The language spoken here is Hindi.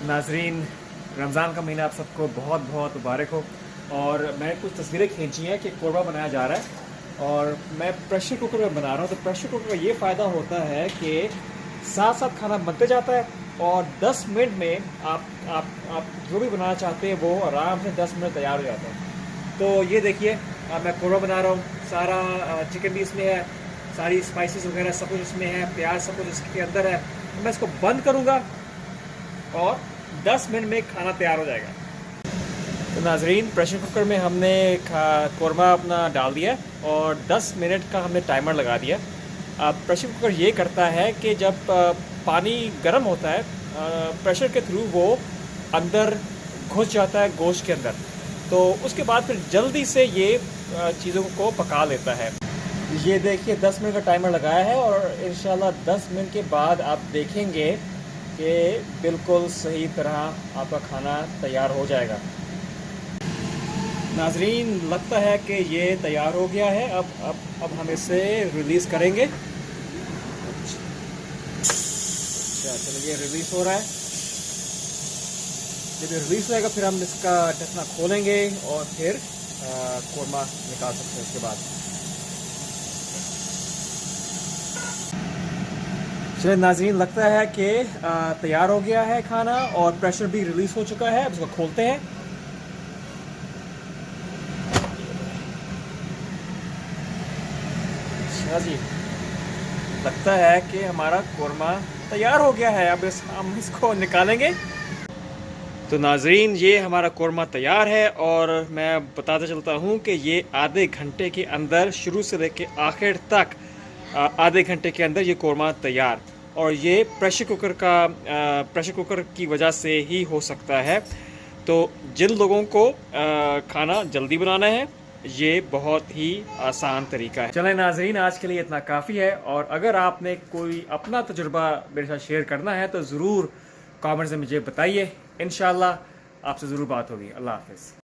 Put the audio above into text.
नाजरीन, रमज़ान का महीना आप सबको बहुत बहुत मुबारक हो। और मैंने कुछ तस्वीरें खींची हैं कि कोरमा बनाया जा रहा है और मैं प्रेशर कुकर में बना रहा हूँ। तो प्रेशर कुकर का ये फ़ायदा होता है कि साथ साथ खाना बनते जाता है और 10 मिनट में आप जो भी बनाना चाहते हैं वो आराम से 10 मिनट तैयार हो जाता है। तो ये देखिए, मैं कोरमा बना रहा हूँ। सारा चिकन भी इसमें है, सारी स्पाइसेस वगैरह सब कुछ इसमें है, प्याज सब कुछ इसके अंदर है। तो मैं इसको बंद करूँगा और 10 मिनट में खाना तैयार हो जाएगा। तो नाजरीन, प्रेशर कुकर में हमने कोरमा अपना डाल दिया और 10 मिनट का हमने टाइमर लगा दिया। अब प्रेशर कुकर ये करता है कि जब पानी गर्म होता है, प्रेशर के थ्रू वो अंदर घुस जाता है गोश्त के अंदर। तो उसके बाद फिर जल्दी से ये चीज़ों को पका लेता है। ये देखिए 10 मिनट का टाइमर लगाया है और इंशाल्लाह 10 मिनट के बाद आप देखेंगे कि बिल्कुल सही तरह आपका खाना तैयार हो जाएगा। नाजरीन, लगता है कि ये तैयार हो गया है। अब हम इसे रिलीज़ करेंगे। अच्छा, चलिए रिलीज़ हो रहा है। जब ये रिलीज़ होएगा फिर हम इसका ढक्कना खोलेंगे और फिर कोरमा निकाल सकते हैं उसके बाद। चलिए नाज़रीन, लगता है कि तैयार हो गया है खाना और प्रेशर भी रिलीज़ हो चुका है। अब इसको खोलते हैं। अच्छा जी, लगता है कि हमारा कोरमा तैयार हो गया है। अब हम इसको निकालेंगे। तो नाज़रीन, ये हमारा कोरमा तैयार है और मैं बताता चलता हूँ कि ये आधे घंटे के अंदर, शुरू से लेके आखिर तक आधे घंटे के अंदर ये कोरमा तैयार। और ये प्रेशर कुकर की वजह से ही हो सकता है। तो जिन लोगों को खाना जल्दी बनाना है, ये बहुत ही आसान तरीका है। चलें नाज़रीन, आज के लिए इतना काफ़ी है। और अगर आपने कोई अपना तजुर्बा मेरे साथ शेयर करना है तो ज़रूर कमेंट्स में मुझे बताइए। इंशाल्लाह आपसे ज़रूर बात होगी। अल्लाह हाफ़िज़।